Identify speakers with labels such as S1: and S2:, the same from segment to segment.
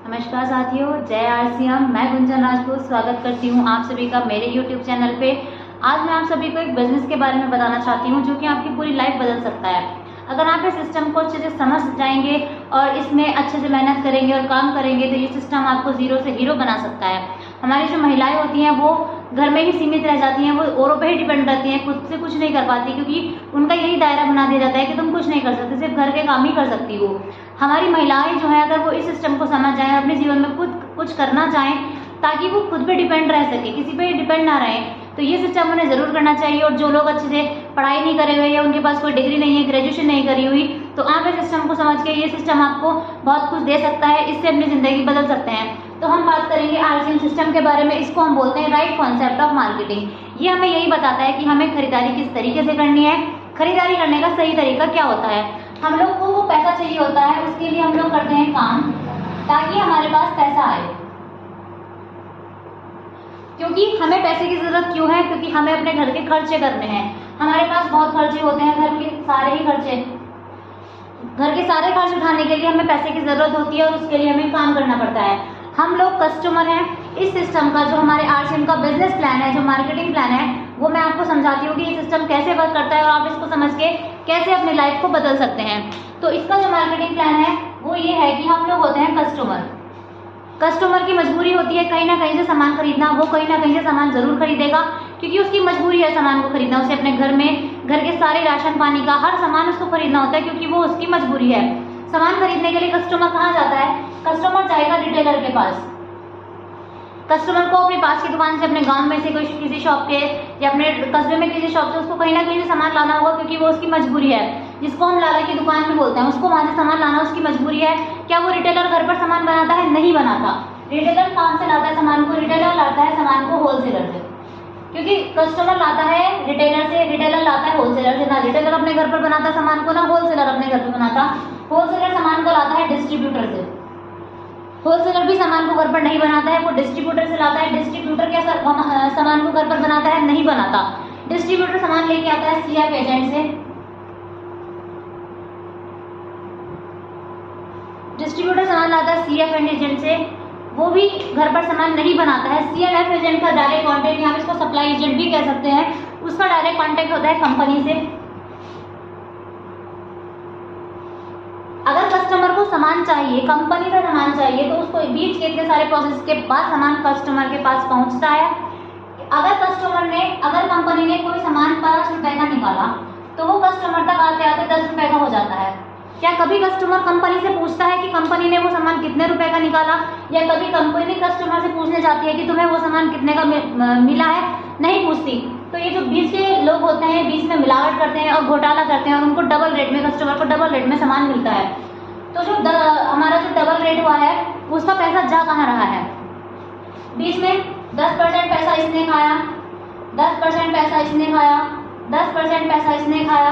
S1: नमस्कार साथियों, जय आरसीएम। मैं गुंजन राजपूत स्वागत करती हूँ आप सभी का मेरे YouTube चैनल पे। आज मैं आप सभी को एक बिजनेस के बारे में बताना चाहती हूँ जो कि आपकी पूरी लाइफ बदल सकता है। अगर आप इस सिस्टम को अच्छे से समझ जाएंगे और इसमें अच्छे से मेहनत करेंगे और काम करेंगे तो ये सिस्टम आपको जीरो से हीरो बना सकता है। हमारी जो महिलाएं होती हैं वो घर में ही सीमित रह जाती हैं, वो औरों पे ही डिपेंड रहती हैं, खुद से कुछ नहीं कर पाती क्योंकि उनका यही दायरा बना दिया जाता है कि तुम कुछ नहीं कर सकते, सिर्फ घर के काम ही कर सकती हो। हमारी महिलाएं जो है अगर वो इस सिस्टम को समझ जाएं, अपने जीवन में खुद कुछ करना चाहें ताकि वो खुद पे डिपेंड रह सके, किसी पे डिपेंड ना रहे, तो ये सिस्टम उन्हें जरूर करना चाहिए। और जो लोग अच्छे से पढ़ाई नहीं करे हुए या उनके पास कोई डिग्री नहीं है, ग्रेजुएशन नहीं करी हुई, तो आप इस सिस्टम को समझ के ये सिस्टम आपको बहुत कुछ दे सकता है, इससे अपनी जिंदगी बदल सकते हैं। तो हम बात करेंगे आरसीएम सिस्टम के बारे में। इसको हम बोलते हैं राइट कॉन्सेप्ट ऑफ मार्केटिंग। ये हमें यही बताता है कि हमें खरीदारी किस तरीके से करनी है, खरीदारी करने का सही तरीका क्या होता है। हम लोग को वो पैसा चाहिए होता है, उसके लिए हम लोग करते हैं काम ताकि हमारे पास पैसा आए। क्योंकि हमें पैसे की जरूरत क्यों है? क्योंकि हमें अपने घर के खर्चे करने हैं। हमारे पास बहुत खर्चे होते हैं, घर के सारे खर्च उठाने के लिए हमें पैसे की जरूरत होती है और उसके लिए हमें काम करना पड़ता है। हम लोग कस्टमर हैं। इस सिस्टम का जो हमारे आरसीएम का बिजनेस प्लान है, जो मार्केटिंग प्लान है, वो मैं आपको समझाती हूँ कि ये सिस्टम कैसे वर्क करता है और आप इसको समझ के कैसे अपनी लाइफ को बदल सकते हैं। तो इसका जो मार्केटिंग प्लान है वो ये है कि हम लोग होते हैं कस्टमर की मजबूरी होती है कहीं ना कहीं से सामान खरीदना। वो कहीं ना कहीं से सामान जरूर खरीदेगा क्योंकि उसकी मजबूरी है सामान को खरीदना। उसे अपने घर के सारे राशन पानी का हर सामान उसको खरीदना होता है क्योंकि वो उसकी मजबूरी है। सामान खरीदने के लिए कस्टमर कहाँ जाता है? कस्टमर जाएगा रिटेलर के पास। कस्टमर को अपने पास की दुकान से, अपने गांव में से कोई किसी शॉप के या अपने कस्बे में किसी शॉप से उसको कहीं ना कहीं से सामान लाना होगा क्योंकि वो उसकी मजबूरी है, जिसको हम लाला की दुकान भी बोलते हैं। उसको वहां से सामान लाना उसकी मजबूरी है। क्या वो रिटेलर घर पर सामान बनाता है? नहीं बनाता। रिटेलर कहाँ से लाता है सामान को? रिटेलर लाता है सामान को होलसेलर से, क्योंकि कस्टमर लाता है रिटेलर से, रिटेलर लाता है होलसेलर से। ना रिटेलर अपने घर पर बनाता सामान को, ना होलसेलर अपने घर पर बनाता। होलसेलर सामान को लाता है डिस्ट्रीब्यूटर से। होलसेलर भी सामान को घर पर नहीं बनाता है, वो डिस्ट्रीब्यूटर से लाता है। डिस्ट्रीब्यूटर क्या सामान को घर पर बनाता है? नहीं बनाता। डिस्ट्रीब्यूटर सामान लेके आता है सीएफ एजेंट से। डिस्ट्रीब्यूटर सामान लाता है सीएफ एजेंट से, वो भी घर पर सामान नहीं बनाता है। सीएफ एजेंट का डायरेक्ट कॉन्टेक्ट, यहाँ इसको सप्लाई एजेंट भी कह सकते हैं, उसका डायरेक्ट कॉन्टेक्ट होता है कंपनी से। अगर कस्टमर को सामान चाहिए, कंपनी का सामान चाहिए, तो उसको बीच के इतने सारे प्रोसेस के बाद सामान कस्टमर के पास पहुंचता है। अगर कंपनी ने कोई सामान 5 रुपए का निकाला तो वो कस्टमर तक आते आते 10 रुपए का हो जाता है। क्या कभी कस्टमर कंपनी से पूछता है कि कंपनी ने वो सामान कितने रुपए का निकाला? या कभी कंपनी कस्टमर से पूछने जाती है कि तुम्हें वो सामान कितने का मिला है? नहीं पूछती। तो ये जो बीच के लोग होते हैं, बीच में मिलावट करते हैं और घोटाला करते हैं और उनको डबल रेट में, कस्टमर को डबल रेट में सामान मिलता है। तो जो हमारा जो डबल रेट हुआ है उसका पैसा जा कहाँ रहा है? बीच में 10% पैसा इसने खाया, 10% पैसा इसने खाया, 10% पैसा इसने खाया,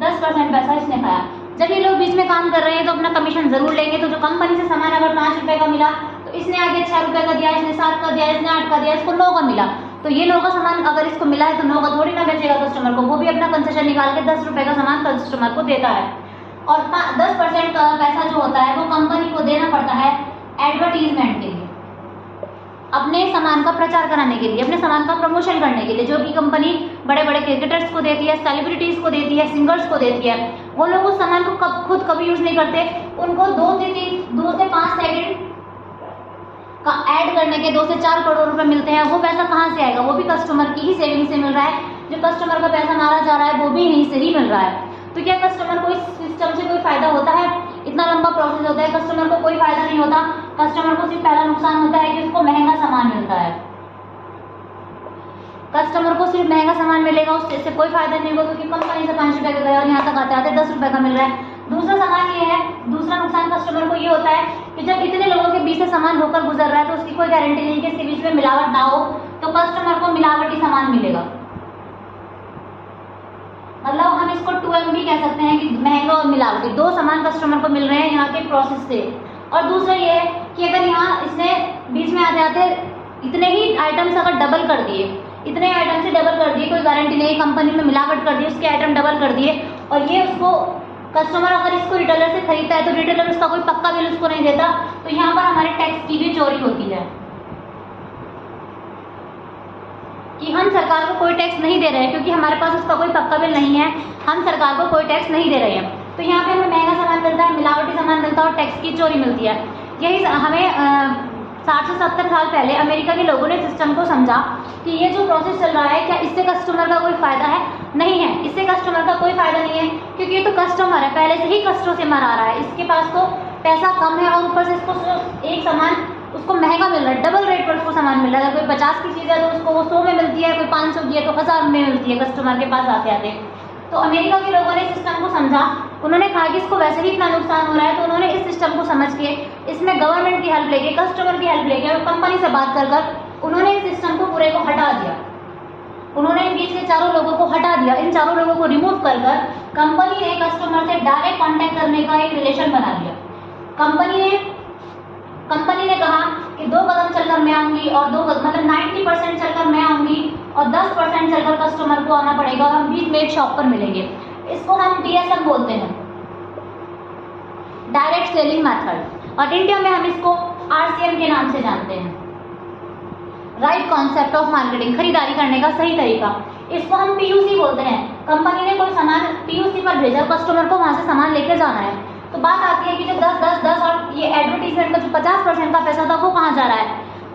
S1: 10% पैसा इसने खाया। जब ये लोग बीच में काम कर रहे हैं तो अपना कमीशन जरूर लेंगे। तो जो कंपनी से सामान अगर 5 रुपए का मिला तो इसने आगे 6 रुपए का दिया, इसने 7 का दिया, इसने 8 का दिया, इसको 9 का मिला। तो ये 9 का सामान अगर इसको मिला है तो 9 का थोड़ी ना बेचेगा कस्टमर को, वो भी अपना कंसेशन निकाल के 10 रुपए का सामान कस्टमर को देता है। और 10% का पैसा जो होता है वो कंपनी को देना पड़ता है एडवर्टीजमेंट के लिए, अपने सामान का प्रचार कराने के लिए, अपने सामान का प्रमोशन करने के लिए, जो कि कंपनी बड़े बड़े क्रिकेटर्स को देती है, सेलिब्रिटीज को देती है, सिंगर्स को देती है। वो लोग उस सामान को खुद कभी यूज नहीं करते। उनको 2 से 5 सेकंड का ऐड करने के 2 से 4 करोड़ रुपए मिलते हैं। वो पैसा कहाँ से आएगा? वो भी कस्टमर की ही सेविंग से मिल रहा है। जो कस्टमर का पैसा मारा जा रहा है वो भी यहीं से ही मिल रहा है। तो क्या कस्टमर को इस सिस्टम से कोई फायदा होता है? इतना लंबा प्रोसेस होता है, कस्टमर को कोई फायदा नहीं होता। कस्टमर को सिर्फ पहला नुकसान होता है कि उसको महंगा सामान मिलता है। कस्टमर को सिर्फ महंगा सामान मिलेगा, उससे कोई फायदा नहीं होगा क्योंकि कंपनी से 5 रुपए का गया और यहाँ तक आते आते 10 रुपए का मिल रहा है। दूसरा नुकसान कस्टमर को ये होता है कि जब इतने लोगों के बीच से सामान होकर गुजर रहा है तो उसकी कोई गारंटी नहीं कि इसके बीच में मिलावट ना हो, तो कस्टमर को मिलावटी सामान मिलेगा। मतलब हम इसको 2M भी कह सकते हैं कि महंगा और मिलावटी, 2 सामान कस्टमर को मिल रहे हैं यहाँ के प्रोसेस से। और दूसरा ये है कि अगर यहाँ इसने बीच में आते आते इतने ही आइटम्स अगर डबल कर दिए, इतने आइटम से डबल कर दिए, कोई गारंटी नहीं, कंपनी में मिलावट कर दी, उसके आइटम डबल कर दिए और ये उसको कस्टमर अगर इसको रिटेलर से खरीदता है तो रिटेलर उसका कोई पक्का बिल उसको नहीं देता, तो यहाँ पर हमारे टैक्स की भी चोरी होती है कि हम सरकार को कोई टैक्स नहीं दे रहे हैं क्योंकि हमारे पास उसका कोई पक्का बिल नहीं है, हम सरकार को कोई टैक्स नहीं दे रहे हैं। तो यहाँ पे हमें महंगा सामान मिलता है, मिलावटी सामान मिलता है और टैक्स की चोरी मिलती है। यही हमें 60 से 70 साल पहले अमेरिका के लोगों ने सिस्टम को समझा कि ये जो प्रोसेस चल रहा है क्या इससे कस्टमर का कोई फायदा है? नहीं है, इससे कस्टमर का कोई फायदा नहीं है क्योंकि ये तो कस्टमर है, पहले से ही कस्टमर आ रहा है, इसके पास तो पैसा कम है और ऊपर से इसको एक सामान उसको महंगा मिल रहा है, डबल रेट पर उसको सामान मिल रहा है। अगर कोई 50 की चीज़ है तो उसको वो 100 में मिलती है, कोई 500 की है तो 1000 में मिलती है कस्टमर के पास आते आते। तो अमेरिका के लोगों ने सिस्टम को समझा, उन्होंने कहा कि इसको वैसे ही इतना नुकसान हो रहा है, तो उन्होंने इस सिस्टम को समझ के इसमें गवर्नमेंट की हेल्प लेके, कस्टमर की हेल्प लेके और कंपनी से बात कर उन्होंने इस सिस्टम को पूरे को हटा दिया। उन्होंने इन बीच के चारों लोगों को हटा दिया, इन चारों लोगों को रिमूव कर कंपनी ने कस्टमर से डायरेक्ट कॉन्टैक्ट करने का एक रिलेशन बना दिया। कंपनी ने कहा कि 2 कदम चलकर मैं आऊंगी और 2 कदम मतलब 90% चलकर मैं आऊंगी और 10% चलकर कस्टमर को आना पड़ेगा और हम बीच में एक शॉप पर मिलेंगे। इसको हम DSM बोलते हैं, डायरेक्ट सेलिंग मेथड, और इंडिया में हम इसको RCM के नाम से जानते हैं, राइट कॉन्सेप्ट ऑफ मार्केटिंग, खरीदारी करने का सही तरीका। इसको हम PUC बोलते हैं। कंपनी ने कोई सामान PUC पर भेजा, कस्टमर को वहां से सामान लेकर जाना है, तो बात आती है कि जो 10 और ये एडवर्टीजमेंट का जो 50% का पैसा था वो कहाँ जा रहा है?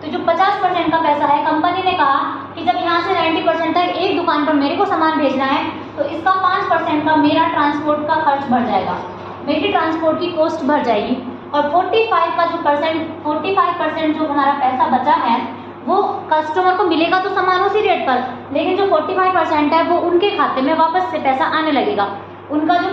S1: तो जो 50% का पैसा है, कंपनी ने कहा कि जब यहाँ से 90% तक एक दुकान पर मेरे को सामान भेजना है तो इसका 5% का मेरा ट्रांसपोर्ट का खर्च बढ़ जाएगा, मेरी ट्रांसपोर्ट की कॉस्ट बढ़ जाएगी, और 45% जो हमारा पैसा बचा है वो कस्टमर को मिलेगा तो सामान उसी रेट पर, लेकिन जो 45% है वो उनके खाते में वापस से पैसा आने लगेगा। उनका जो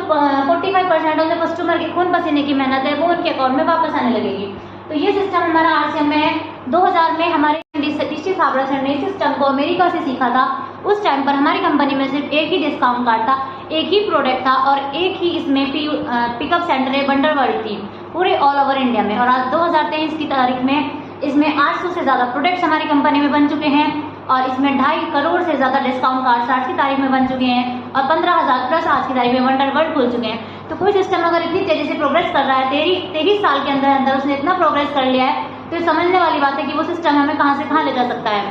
S1: 45% है, जो कस्टमर के खून पसीने की मेहनत है, वो उनके अकाउंट में वापस आने लगेगी। तो ये सिस्टम हमारा RCM में है। 2000 में हमारे टीसी फाबरा सर ने सिस्टम को अमेरिका से सीखा था। उस टाइम पर हमारी कंपनी में सिर्फ एक ही डिस्काउंट कार्ड था, एक ही प्रोडक्ट था और एक ही इसमें पिकअप सेंटर है, बंडल वर्ल्ड थी पूरे ऑल ओवर इंडिया में। और आज 2023 की तारीख में इसमें 800 से ज़्यादा प्रोडक्ट्स हमारी कंपनी में बन चुके हैं और इसमें 2.5 करोड़ से ज़्यादा डिस्काउंट कार्ड्स आज की तारीख में बन चुके हैं और 15,000 प्लस आज की तारीख में वंडर वर्ल्ड खुल चुके हैं। तो कोई सिस्टम अगर इतनी तेज़ी से प्रोग्रेस कर रहा है, 23 साल के अंदर उसने इतना प्रोग्रेस कर लिया है, तो ये समझने वाली बात है कि वो सिस्टम हमें कहाँ से कहाँ ले जा सकता है।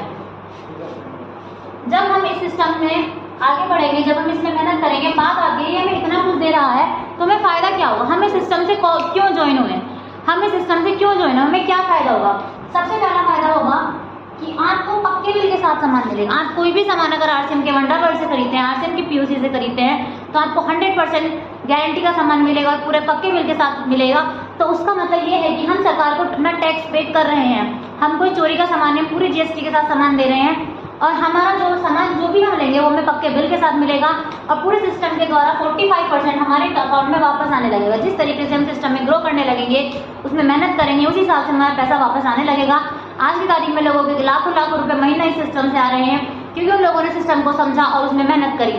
S1: जब हम इस सिस्टम में आगे बढ़ेंगे, जब हम इसमें मेहनत करेंगे, बात आती है हमें इतना कुछ दे रहा है तो हमें फ़ायदा क्या होगा, हम इस सिस्टम से क्यों ज्वाइन हुए, हम इस सिस्टम से क्यों ज्वाइन हुए, हमें क्या फ़ायदा होगा? सबसे पहला फ़ायदा होगा कि आपको पक्के बिल के साथ सामान मिलेगा। आप कोई भी सामान अगर RCM के वंडर वर्ल्ड से खरीदते हैं, RCM की PUC से खरीदते हैं, तो आपको 100% गारंटी का सामान मिलेगा और पूरे पक्के बिल के साथ मिलेगा। तो उसका मतलब ये है कि हम सरकार को अपना टैक्स पे कर रहे हैं, हम कोई चोरी का सामान नहीं, पूरी GST के साथ सामान दे रहे हैं और हमारा जो सामान जो भी हम लेंगे वो हमें पक्के बिल के साथ मिलेगा और पूरे सिस्टम के द्वारा 45% हमारे अकाउंट में वापस आने लगेगा। जिस तरीके से हम सिस्टम में ग्रो करने लगेंगे, उसमें मेहनत करेंगे, उसी हिसाब से हमारा पैसा वापस आने लगेगा। आज की तारीख में लोगों के लाखों रुपए महीना इस सिस्टम से आ रहे हैं क्योंकि उन लोगों ने सिस्टम को समझा और उसमें मेहनत करी।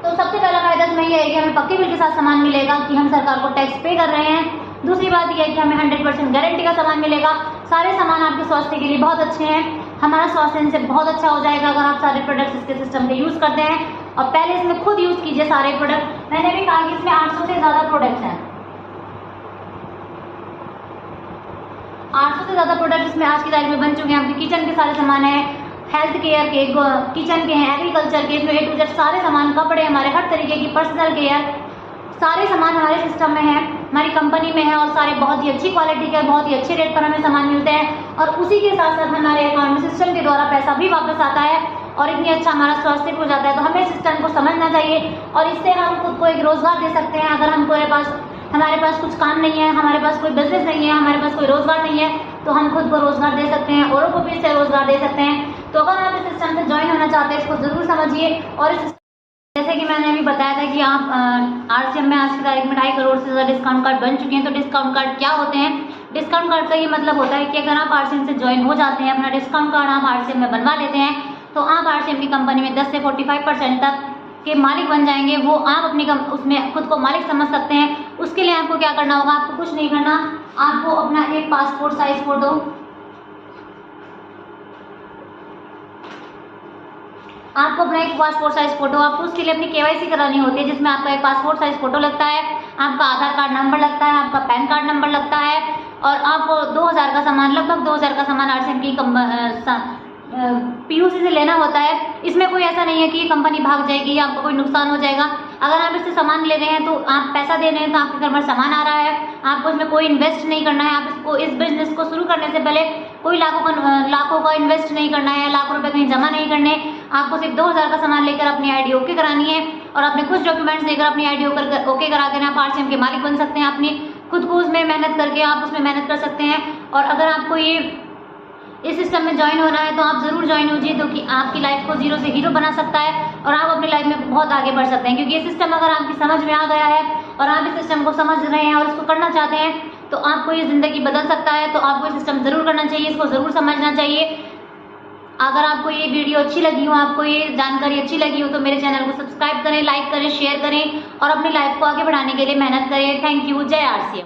S1: तो सबसे पहला फायदा इसमें यह है कि हमें पक्के बिल के साथ सामान मिलेगा कि हम सरकार को टैक्स पे कर रहे हैं। दूसरी बात यह है कि हमें 100% गारंटी का सामान मिलेगा। सारे सामान आपके स्वास्थ्य के लिए बहुत अच्छे हैं, हमारा स्वास्थ्य इनसे बहुत अच्छा हो जाएगा अगर आप सारे प्रोडक्ट्स इसके सिस्टम के यूज़ करते हैं। और पहले इसमें खुद यूज़ कीजिए सारे प्रोडक्ट। मैंने भी कहा कि इसमें 800 से ज़्यादा प्रोडक्ट्स हैं, 800 से ज़्यादा प्रोडक्ट इसमें आज की तारीख में बन चुके हैं। आपके किचन के सारे सामान हैं, हेल्थ केयर के, किचन के हैं, एग्रीकल्चर के, इसमें A to Z सारे सामान, कपड़े, हमारे हर तरीके की पर्सनल केयर, सारे सामान हमारे सिस्टम में है, हमारी कंपनी में है और सारे बहुत ही अच्छी क्वालिटी के, बहुत ही अच्छे रेट पर हमें सामान मिलते हैं। और उसी के साथ साथ हमारे अकाउंट में सिस्टम के द्वारा पैसा भी वापस आता है और इतनी अच्छा हमारा स्वास्थ्य हो जाता है। तो हमें सिस्टम को समझना चाहिए और इससे हम खुद को एक रोज़गार दे सकते हैं। अगर हमारे पास कुछ काम नहीं है, हमारे पास कोई बिजनेस नहीं है, हमारे पास कोई रोज़गार नहीं है, तो हम खुद को रोज़गार दे सकते हैं, औरों को भी इससे रोज़गार दे सकते हैं। तो अगर आप इस सिस्टम से ज्वाइन होना चाहते हैं, इसको ज़रूर समझिए। और इस जैसे कि मैंने अभी बताया था कि आप RCM में आज की तारीख में 2.5 करोड़ से ज़्यादा डिस्काउंट कार्ड बन चुके हैं। तो डिस्काउंट कार्ड क्या होते हैं? डिस्काउंट कार्ड का ये मतलब होता है कि अगर आप RCM से ज्वाइन हो जाते हैं, अपना डिस्काउंट कार्ड आप RCM में बनवा लेते हैं, तो आप RCM की कंपनी में 10 से 45% तक के मालिक बन जाएंगे। वो आप अपनी उसमें खुद को मालिक समझ सकते हैं। उसके लिए आपको क्या करना होगा? आपको कुछ नहीं करना, आपको अपना एक पासपोर्ट साइज फोटो आपको अपना एक पासपोर्ट साइज फोटो, आपको उसके लिए अपनी केवाईसी करानी होती है, जिसमें आपका एक पासपोर्ट साइज फोटो लगता है, आपका आधार कार्ड नंबर लगता है, आपका पैन कार्ड नंबर लगता है, और आपको 2000 का सामान, लगभग 2000 का सामान आरसीएम की पीयूसी से लेना होता है। इसमें कोई ऐसा नहीं है कि ये कंपनी भाग जाएगी या आपको कोई नुकसान हो जाएगा। अगर आप इससे सामान ले रहे हैं तो आप पैसा दे रहे हैं, तो आपके घर में सामान आ रहा है, आपको इसमें कोई इन्वेस्ट नहीं करना है। आप इसको, इस बिजनेस को शुरू करने से पहले कोई लाखों का इन्वेस्ट नहीं करना है, लाखों रुपए कहीं जमा नहीं करने। आपको सिर्फ 2000 का सामान लेकर अपनी आईडी ओके करानी है, और अपने कुछ डॉक्यूमेंट्स देकर अपनी आईडी ओके करा देना। आप आरसीएम के मालिक बन सकते हैं। अपनी खुद को उसमें मेहनत करके आप उसमें मेहनत कर सकते हैं। और अगर आपको ये इस सिस्टम में ज्वाइन होना है तो आप जरूर ज्वाइन होजिए, क्योंकि आपकी लाइफ को जीरो से हीरो बना सकता है और आप अपनी लाइफ में बहुत आगे बढ़ सकते हैं। क्योंकि ये सिस्टम अगर आपकी समझ में आ गया है और आप इस सिस्टम को समझ रहे हैं और इसको करना चाहते हैं, तो आपको ये जिंदगी बदल सकता है। तो आपको ये सिस्टम जरूर करना चाहिए, इसको जरूर समझना चाहिए। अगर आपको ये वीडियो अच्छी लगी हो, आपको ये जानकारी अच्छी लगी हो, तो मेरे चैनल को सब्सक्राइब करें, लाइक करें, शेयर करें और अपनी लाइफ को आगे बढ़ाने के लिए मेहनत करें। Thank you. जय आरसीएम।